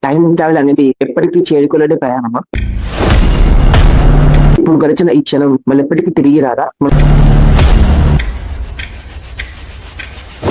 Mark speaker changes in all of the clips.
Speaker 1: Time travel అనేది ఎప్పటికీ చేరుకోలేని ప్రయాణమా? ఇప్పుడు గడిచిన ఈ క్షణం మళ్ళీ ఎప్పటికీ తిరిగి రాదా?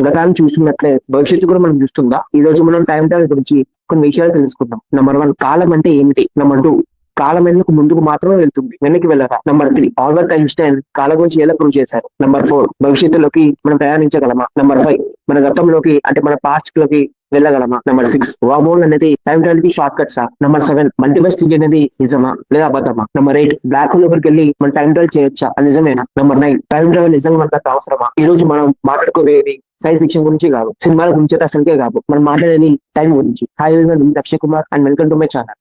Speaker 1: గతాన్ని చూస్తున్నట్లే భవిష్యత్తు కూడా మనం చూస్తుందా? ఈ రోజు మనం టైం ట్రావెల్ గురించి కొన్ని విషయాలు తెలుసుకుందాం. నెంబర్ 1, కాలం అంటే ఏమిటి? నెంబర్ 2, కాలం ఎందుకు ముందుకు మాత్రమే వెళ్తుంది, వెనక్కి వెళ్ళరా? నెంబర్ 3, ఆల్బర్ట్ ఐన్స్టైన్ కాలం గురించి ఎలా ప్రూవ్ చేశారు? నెంబర్ 4, భవిష్యత్తులోకి మనం ప్రయాణించగలమా? నెంబర్ 5, మన గతంలోకి అంటే మన పాస్ట్ లోకి వెళ్ళగలమా? నెంబర్ 6, వామోల్ అనేది టైం ట్రావెల్ కి షార్ట్ కట్సా? నెంబర్ 7, మల్టీవర్స్ థియరీ అనేది నిజమా లేదా అబద్ధమా? నెంబర్ 8, బ్లాక్ హోల్ లోపలికి వెళ్ళి మనం టైం ట్రావెల్ చేయొచ్చా, అది నిజమేనా? నెంబర్ 9, టైం ట్రావెల్ నిజంగా మనకు అవసరమా? ఈ రోజు మనం మాట్లాడుకోవేది సైన్స్ ఫిక్షన్ గురించి కాదు, సినిమాల గురించి అసలుకే కాదు, మనం మాట్లాడేది టైం గురించి. Hi Akshay Kumar and welcome to my channel.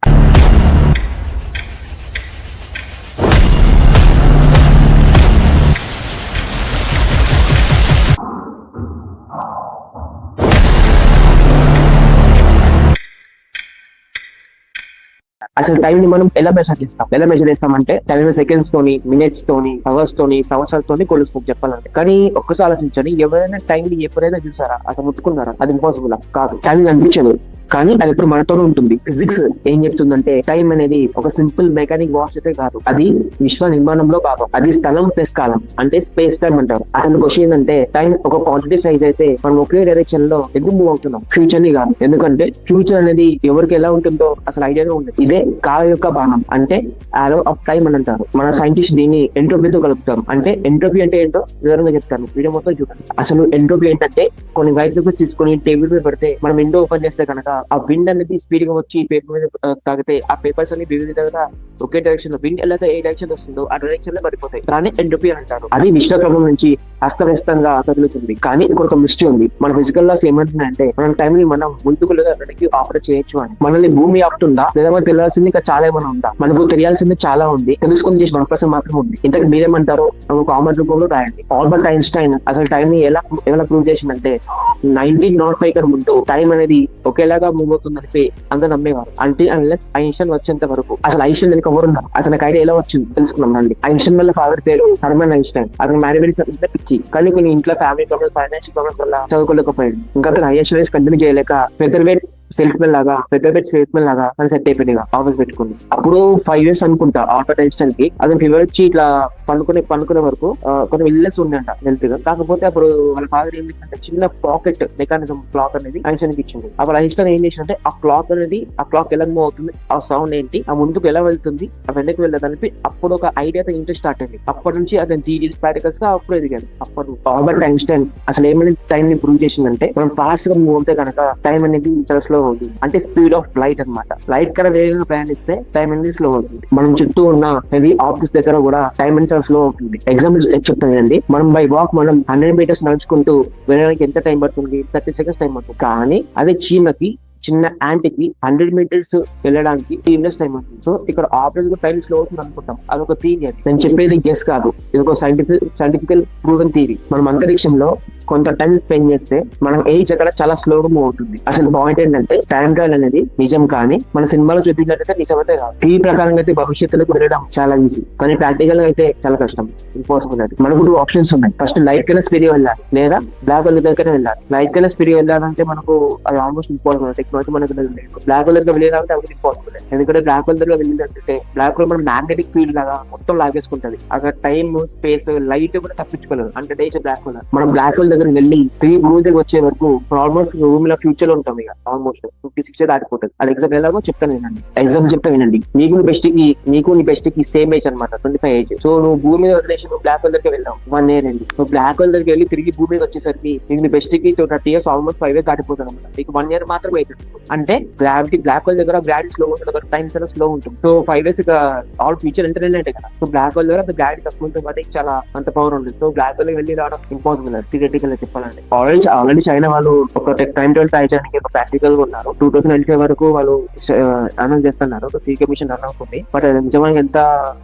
Speaker 1: అసలు టైం ని మనం ఎలా మెజర్ చేస్తామంటే టైం సెకండ్స్ తోని, మినిట్స్ తోని, అవర్స్ తోని, సంవత్సరాలతోని కొలుస్తాం చెప్పాలంటే. కానీ ఒక్కసారి ఆలోచించండి, ఎవరైనా టైం ని ఎప్పుడైనా చూసారా? అసలు ముట్టుకున్నారా? అది ఇంపాసిబుల్ కాదు. టైం అనిపించదు, కానీ అది ఎప్పుడు మనతోనే ఉంటుంది. ఫిజిక్స్ ఏం చెప్తుందంటే టైం అనేది ఒక సింపుల్ మెకానిక్ వాచ్ అయితే కాదు, అది విశ్వ నిర్మాణంలో భాగం. అది స్థలం ప్లస్ కాలం, అంటే స్పేస్ టైం అంటారు. అసలు క్వశ్చన్ ఏంటంటే టైం ఒక క్వాంటిటీ సైజ్ అయితే మనం ఒకే డైరెక్షన్ లో ఎందుకు మూవ్ అవుతున్నాం? ఫ్యూచర్ ని కాదు. ఎందుకంటే ఫ్యూచర్ అనేది ఎవరికి ఎలా ఉంటుందో అసలు ఐడియాగా ఉండదు. ఇదే కాల యొక్క బాణం, అంటే ఆరో ఆఫ్ టైం అని అంటారు. మన సైంటిస్ట్ దీన్ని ఎంట్రోపీతో కలుపుతాం. అంటే ఎంట్రోపీ అంటే ఏంటో వివరంగా చెప్తాను, వీడియో మొత్తం చూడండి. అసలు ఎంట్రోపీ ఏంటంటే కొన్ని వైట్ పేపర్ తీసుకొని టేబుల్ మీద పెడితే మనం విండో ఓపెన్ చేస్తే కనుక ఆ విండ్ అనేది స్పీడ్ గా వచ్చి పేపర్ మీద తాగితే ఆ పేపర్స్ అన్ని వివిధ విధంగా ఒకే డైరెక్షన్ లో, విండ్ ఎలా ఏ డైరెక్షన్ వస్తుందో ఆ డైరెక్షన్ లో పడిపోతాయి. దాన్ని ఎంట్రోపీ అంటారు. అది విశ్వక్రమం నుంచి అస్తవ్యస్తంగా కదులుతుంది. కానీ ఇక్కడ ఒక మిస్టరీ ఉంది. మన ఫిజికల్ లాస్ ఏమంటున్నాయంటే మనం టైం ని మనం ముందుకు లేదా వెనక్కి ఆపరేట్ చేయొచ్చు అని. మనల్ని భూమి ఆపుతుందా లేదా మనకు తెలియాల్సింది ఇంకా చాలా ఏమైనా ఉందా? మనకు తెలియాల్సింది చాలా ఉంది, తెలుసుకుని చేసి 1% మాత్రం ఉంది. ఇంతకు మీరేమంటారో ఒక కామెంట్ రూపంలో రాయండి. ఆల్బర్ట్ ఐన్స్టైన్ అసలు టైం ని ఎలా ప్రూవ్ చేసిందంటే 1905 కన్నా ముందు టైం అనేది ఒకేలాగా మూవ్ అవుతుందని అందరూ నమ్మేవారు. అంటే అన్లెస్ ఐన్స్టైన్ వచ్చేంత వరకు. అసలు ఐన్స్టైన్ వెనక ఎవరున్నారు, అతనికి ఐడియా ఎలా వచ్చింది తెలుసుకున్నాం అండి. ఐన్స్టైన్ వల్ల ఫాదర్ పేరు హర్మన్ ఐన్స్టైన్. అతను మ్యాథమెటిక్స్ పిచ్చి, కానీ కొన్ని ఇంట్లో ఫ్యామిలీ ప్రాబ్లమ్స్, ఫైనాన్షియల్ ప్రాబ్లమ్స్ వల్ల చదువుకోలేకపోయాడు. ఇంకా అతను హైయర్ స్టడీస్ కంటిన్యూ చేయలేక పెద్దవేట్ సేల్స్మెన్ లాగా అని సెట్ అయిపోయింది, ఆఫీస్ పెట్టుకుంది. అప్పుడు 5 years అనుకుంటా ఆల్బర్ట్ ఐన్స్టైన్ కి. అతను ఫీవర్ వచ్చి ఇట్లా పనుకునే వరకు కొన్ని ఇల్లెస్ ఉందంట హెల్త్ గా. కాకపోతే అప్పుడు వాళ్ళ ఫాదర్ ఏం చేసిందంటే చిన్న పాకెట్ మెకానిజం క్లాక్ అనేది ఐన్స్టైన్ కి ఇచ్చింది. అప్పుడు ఐన్స్టైన్ ఏం చేసిందంటే ఆ క్లాక్ ఎలా మూవ్ అవుతుంది, ఆ సౌండ్ ఏంటి, ఆ ముందుకు ఎలా వెళ్తుంది, ఆ వెనక్కి వెళ్ళదని అప్పుడు ఒక ఐడియాతో ఇంట్రెస్ట్ స్టార్ట్ అయింది. అప్పటి నుంచి అతను థియరీస్ ప్రాక్టికల్స్ గా అప్పుడు ఎదిగాడు. అప్పుడు ఆల్బర్ట్ ఐన్స్టైన్ అసలు ఏమైనా టైం ని ప్రూవ్ చేసిందంటే మనం ఫాస్ట్ గా మూవ్ అవుతే కనుక టైం అనేది చాలా స్లో అవుతుంది. అంటే స్పీడ్ ఆఫ్ లైట్ అనమాట. లైట్ కన్నా వేగంగా ప్రయాణిస్తే టైం అనేది స్లో అవుతుంది. మనం చుట్టూ ఉన్న హెవీ ఆబ్జెక్ట్స్ దగ్గర కూడా టైం అనేది చాలా స్లో అవుతుంది. ఎగ్జాంపుల్ చెప్తానండి, మనం బై వాక్ మనం 100 meters నడుచుకుంటూ వెళ్ళడానికి ఎంత టైం పడుతుంది? 30 seconds టైం పడుతుంది. కానీ అదే చిన్న యాంటీకి 100 meters వెళ్ళడానికి 3 minutes టైం అవుతుంది. సో ఇక్కడ ఆపరేట్ టైం స్లో అవుతుంది అనుకుంటాం, అదొక థియరీ. నేను చెప్పేది గెస్ కాదు, ఇది ఒక సైంటిఫికల్ ప్రూవెన్ థియరీ. మనం అంతరిక్షంలో కొంత టైం స్పెండ్ చేస్తే మనం ఏజ్ అక్కడ చాలా స్లోగా మూవ్ అవుతుంది. అసలు పాయింట్ ఏంటంటే టైం ట్రావెల్ అనేది నిజం, కానీ మన సినిమాలో చూపించినట్టయితే నిజమైతే కాదు. ఈ ప్రకారంగా అయితే భవిష్యత్తులోకి వెళ్ళడం చాలా ఈజీ, కానీ ప్రాక్టికల్ గా అయితే చాలా కష్టం, ఇంపాసిబుల్. అది మనకు 2 options ఉన్నాయి. ఫస్ట్ లైట్ కన్నా స్పీడ్ వెళ్ళాలి, లేదా బ్లాక్ హోల్ దగ్గర వెళ్ళాలి. లైట్ కన్నా స్పీడ్ వెళ్ళాలంటే మనకు అది ఆల్మోస్ట్ ఇంపాసిబుల్. టెక్నాలజీ మనకు బ్లాక్ హోల్ దగ్గర వెళ్ళాలంటే అది ఇంపాసిబుల్. ఎందుకంటే బ్లాక్ హోల్ దగ్గర వెళ్ళిందంటే బ్లాక్ హోల్ మన మ్యాగ్నెటిక్ ఫీల్డ్ లాగా మొత్తం లాగేసుకుంటది. అక్కడ టైం, స్పేస్, లైట్ కూడా తప్పించుకోలేదు. అంటే డేచర్ బ్లాక్ హోల్. మనం బ్లాక్ హోల్ దగ్గర వెళ్ళి తిరిగి భూమి దగ్గర వచ్చే వరకు ఆల్మోస్ట్ భూమిలో ఫ్యూచర్ లో ఉంటాం. ఇక ఆల్మోస్ట్ 56 దాటిపోతుంది. అది ఎగ్జామ్ ఎలాగో చెప్తాను వినండి. ఎగ్జామ్ చెప్తా వినండి. నీకు నీ బెస్ట్ కి సేమ్ ఏజ్ అనమాట, 25 ఏజ్. సో నువ్వు భూమి మీద వదిలేసి నువ్వు బ్లాక్ హోల్ దగ్గర వెళ్ళావు 1 year అండి. నువ్వు బ్లాక్ హోల్ దగ్గర వెళ్ళి తిరిగి భూమి మీద వచ్చేసరికి నీకు నీ బెస్ట్ కి 30 years, ఆల్మోస్ట్ 5 years దాటిపోతుంది అనమాట. నీకు 1 year మాత్రమే అవుతుంది. అంటే గ్రావిటీ బ్లాక్ హోల్ దగ్గర గ్రావిటీ స్లో ఉంటుంది, టైం చాలా స్లో ఉంటుంది. So 5 years all future entertainment కదా. సో బ్లాక్ హోల్ దగ్గర గ్రావిటీ తక్కువ ఉంటుంది, వాటికి చాలా అంత పవర్ ఉంటుంది. సో బ్లాక్ హోల్ వెళ్ళి రావడం ఇంపాసిబుల్ థియరిటికల్ చెప్పాలంటే. ఆల్రెడీ చైనా వాళ్ళు ఒక టైం ట్రావెల్ ట్రై చేయడానికి ఒక ప్రాక్టికల్ గా ఉన్నారు. 2025 వరకు వాళ్ళు అనౌన్స్ చేస్తున్నారు, ఒక సీ కమిషన్ రన్ అవుతుంది. బట్ నిజంగా ఎంత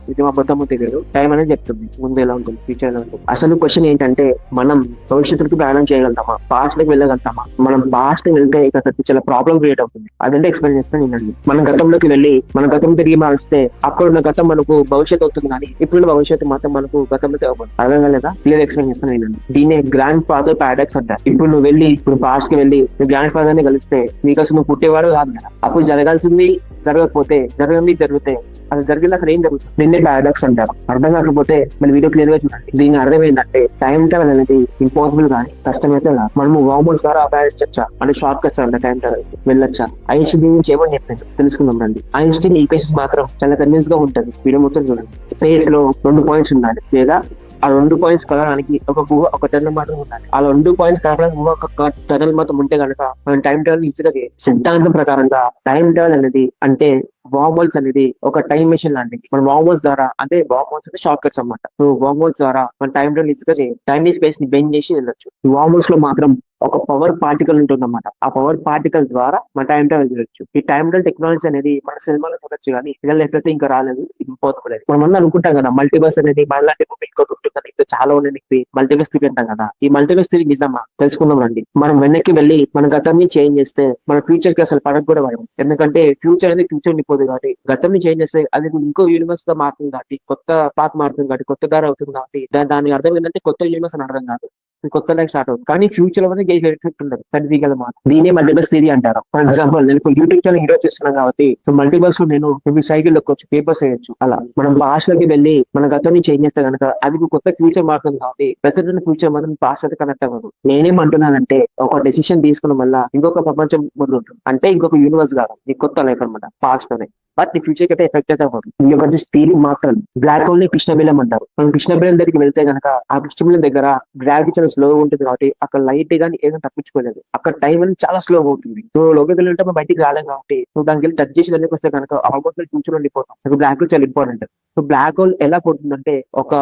Speaker 1: నిజం అబద్ధమో తెలియదు. టైం అనేది చెప్తుంది ముందు ఎలా ఉంటుంది, ఫ్యూచర్ ఎలా ఉంటుంది. అసలు క్వశ్చన్ ఏంటంటే మనం భవిష్యత్తుకి ప్రయాణం చేయగలుగుతామా, పాస్ట్ లోకి వెళ్ళగలుగుతామా? మనం పాస్ట్ వెళ్తే ఇక చాలా ప్రాబ్లం క్రియేట్ అవుతుంది. అదంటే ఎక్స్ప్లెయిన్ చేస్తాను నేను. మనం గతంలోకి వెళ్ళి మన గతం తిరిగి మారిస్తే అక్కడున్న గతం మనకు భవిష్యత్తు అవుతుంది, కానీ ఇప్పుడున్న భవిష్యత్తు మాత్రం మనకు గతంలో అవ్వదు. అర్థం కాలేదా? క్లియర్ ఎక్స్ప్లెయిన్ చేస్తాను నేను. దీన్ని గ్రాండ్ ఫాదర్ పారాడాక్స్ అంటారు. ఇప్పుడు నువ్వు వెళ్ళి ఇప్పుడు పాస్ట్ కి వెళ్ళి నువ్వు గ్రాండ్ ఫాదర్ ని కలిస్తే నీకు అసలు నువ్వు పుట్టేవాడు కాదు కదా. అప్పుడు జరగాల్సింది జరగకపోతే, జరగండి జరిగితే అసలు జరిగింది అక్కడ ఏం జరుగుతుంది, నిన్నే పారాడాక్స్ అంటారు. అర్థం కాకపోతే మన వీడియో క్లియర్ గా చూడండి. దీని అర్థం ఏంటంటే టైం ట్రావెల్ అనేది ఇంపాసిబుల్ కానీ కష్టమైతే కాదు. మనము వామోల్స్ ద్వారా ప్రయాణించచ్చా అంటే షార్ట్ కట్స్ అంటే టైం ట్రావెల్ వెళ్ళొచ్చా? ఐన్స్టీన్ గురించి ఏమని చెప్పింది తెలుసుకుందాం రండి. ఐన్స్టీన్ ఈక్వేషన్ మాత్రం చాలా కన్విన్స్ గా ఉంటుంది. వీడియో మొత్తం చూడండి. స్పేస్ లో 2 పాయింట్స్ ఉండాలి, లేదా ఆ 2 పాయింట్స్ కలగడానికి ఒక గుహ ఒక టనల్ మాత్రం ఉండాలి. ఆ 2 పాయింట్స్ కలగడానికి గుహ ఒక టనల్ మాత్రం ఉంటే కనుక మనం టైం ట్రావెల్ ఈజీగా చేయొచ్చు. సిద్ధాంతం ప్రకారంగా టైం ట్రావెల్ అనేది అంటే వామోల్స్ అనేది ఒక టైం మెషిన్ లాంటిది. మన వామోల్స్ ద్వారా అంటే వామోల్స్ అంటే షార్ట్ కట్స్ అన్నమాట. సో వామోల్స్ ద్వారా మన టైం ట్రావెల్ ఈజీగా చేయొచ్చు. టైం స్పేస్ ని బెండ్ చేసి వెళ్ళొచ్చు. ఈ వామోల్స్ లో మాత్రం ఒక పవర్ పార్టికల్ ఉంటుందన్నమాట. ఆ పవర్ పార్టికల్ ద్వారా మన టైం ట్రావెల్ చేయొచ్చు. ఈ టైం ట్రావెల్ టెక్నాలజీ అనేది మన సినిమాలో చూడొచ్చు కానీ రియల్ లైఫ్ అయితే ఇంకా రాలేదు. ఇది ఇంపాసిబుల్. మనం అందరం అనుకుంటాం కదా మల్టీవర్స్ అనేది మనలాంటి ఇంకోటి ఉంటుందని, ఇంకా చాలా ఉన్నాయి మల్టీవర్స్ థియరీ అంటాం కదా. ఈ మల్టీవర్స్ థియరీ నిజమా తెలుసుకుందాం రండి. మనం వెనక్కి వెళ్ళి మన గతాన్ని చేంజ్ చేస్తే మన ఫ్యూచర్ కి అసలు పడక కూడా పడదు. ఎందుకంటే ఫ్యూచర్ అనేది ఫ్యూచర్ ఉండిపోదు కాబట్టి, గతాన్ని చేంజ్ చేస్తే అది ఇంకో యూనివర్స్ గా మారుతుంది కాబట్టి, కొత్త పాత్ మారుతుంది కాబట్టి, కొత్త దారి అవుతుంది కాబట్టి దాని అర్థం ఏంటంటే కొత్త యూనివర్స్ అని అర్థం కాదు, కొత్త లైఫ్ స్టార్ట్ అవుతుంది. కానీ ఫ్యూచర్ లో ఎఫెక్ట్ ఉండదు. సర్టిఫికల్ మాట దీనే మల్టీవర్స్ థియరీ అంటారు. ఫర్ ఎగ్జాంపుల్ నేను యూట్యూబ్ ఛానల్ హీరో చేస్తున్నాను కాబట్టి సో మల్టీవర్స్ లో నేను సైకిల్ ఎక్కొచ్చు, పేపర్స్ వేయొచ్చు. అలా మనం పాస్ట్ లోకి వెళ్ళి మన గతాన్ని చేంజ్ చేస్తే కనుక అది కొత్త ఫ్యూచర్ మారుతుంది కాబట్టి ప్రెసెంట్ ఫ్యూచర్ మనం పాస్ట్ అయితే కనెక్ట్ అవ్వదు. నేనేమంటున్నానంటే ఒక డెసిషన్ తీసుకోవడం వల్ల ఇంకొక ప్రపంచం మొదలుంటుంది. అంటే ఇంకొక యూనివర్స్ కాదు, ఈ కొత్త లైఫ్ అనమాట పాస్ట్ లోనే. బట్ ఈ ఫ్యూచర్ అయితే ఎఫెక్ట్ అయితే అవ్వదు. ఈ యొక్క థియరీ మాత్రం బ్లాక్ హోల్ ని కృష్ణబిలం అంటారు. మనం కృష్ణబిలం దగ్గరికి వెళ్తే కనుక ఆ కృష్ణబిలం దగ్గర గ్రావిటీ చాలా స్లో ఉంటుంది కాబట్టి అక్కడ లైట్ గానీ ఏదైనా తప్పించుకోలేదు. అక్కడ టైం అనేది చాలా స్లో అవుతుంది. సో లోపలికి వెళ్ళి మనం బయటికి రాలేం కాబట్టి నువ్వు దానికి వెళ్ళి టచ్ చేసి దానికి వస్తే కనుక ఆల్మోస్ట్ ఫ్యూచర్ ఉండిపోతాం. బ్లాక్ హోల్ చాలా ఇంపార్టెంట్. సో బ్లాక్ హోల్ ఎలా పడుతుందంటే ఒక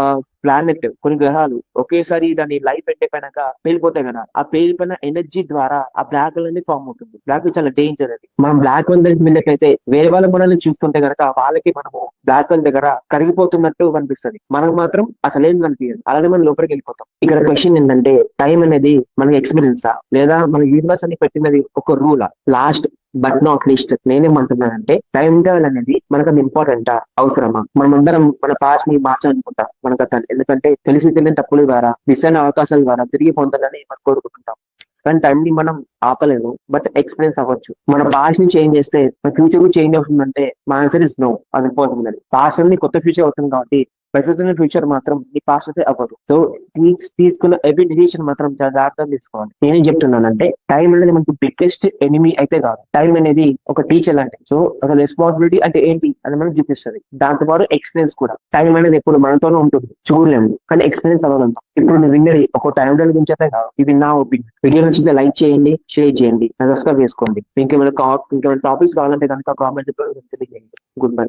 Speaker 1: ప్లానెట్ కొన్ని గ్రహాలు ఒకేసారి దాని లైఫ్ ఎండ్ అయిపోయినాక పేలిపోతాయి కదా, ఆ పేలిపోయిన ఎనర్జీ ద్వారా ఆ బ్లాక్ హోల్ అనేది ఫామ్ అవుతుంది. బ్లాక్ హోల్ చాలా డేంజర్ అది. మనం బ్లాక్ హోల్ దగ్గరికి వెళ్ళకైతే వేరే వాళ్ళ మనల్ని చూస్తుంటే కనుక వాళ్ళకి మనము బ్లాక్ హోల్ దగ్గర కరిగిపోతున్నట్టు కనిపిస్తుంది, మనకు మాత్రం అసలు ఏం కనిపించదు. అలానే మనం లోపలికి వెళ్ళిపోతాం. ఇక్కడ క్వశ్చన్ ఏంటంటే టైం అనేది మనకి ఎక్స్పీరియన్సా లేదా మన యూనివర్స్ అని పెట్టినది ఒక రూలా? లాస్ట్ బట్ నాట్ లీస్ట్ నేనేమంటున్నానంటే టైం ట్రావెల్ అనేది మనకు అది ఇంపార్టెంటా, అవసరమా? మనమందరం మన పాస్ట్ ని మార్చాలనుకుంటాం మన గతాన్ని. ఎందుకంటే తెలిసి తెలియని తప్పుల ద్వారా మిస్ అయిన అవకాశాల ద్వారా తిరిగి పొందాలని మనం కోరుకుంటుంటాం. కానీ టైం ని మనం ఆపలేము, బట్ ఎక్స్పీరియన్స్ అవ్వచ్చు. మన పాస్ట్ ని చేంజ్ చేస్తే మన ఫ్యూచర్ కూడా చేంజ్ అవుతుందంటే మా ఆన్సర్ ఇస్ నో, అది ఇంపాసిబుల్. అది పాస్ట్ అనేది కొత్త ఫ్యూచర్ అవుతుంది కాబట్టి ప్రెసెంట్ ఫ్యూచర్ మాత్రం నీ పాస్ట్ అయితే అవ్వదు. సో తీసుకున్న ఎవ్రీ డిసిషన్ మాత్రం చాలా జాగ్రత్తగా తీసుకోవాలి. నేనేం చెప్తున్నానంటే టైం అనేది మనకు బిగ్గెస్ట్ ఎనిమీ అయితే కాదు. టైం అనేది ఒక టీచర్ లాంటి. సో అసలు రెస్పాన్సిబిలిటీ అంటే ఏంటి అని మనకు చూపిస్తుంది. దాంతో పాటు ఎక్స్పీరియన్స్ కూడా. టైం అనేది ఎప్పుడు మనతోనే ఉంటుంది, చూడలేము కానీ ఎక్స్పీరియన్స్ అవ్వగలుగుతాం. ఇప్పుడు నేను విన్నది ఒక టైం ట్రావెల్ గురించి అయితే కాదు, ఇది నా ఒపీనియన్. వీడియో నచ్చితే లైక్ చేయండి, షేర్ చేయండి, సబ్స్క్రైబ్ చేసుకోండి. ఇంకేమైనా టాపిక్స్ కావాలంటే కనుక కామెంట్ చేయండి. Good bye.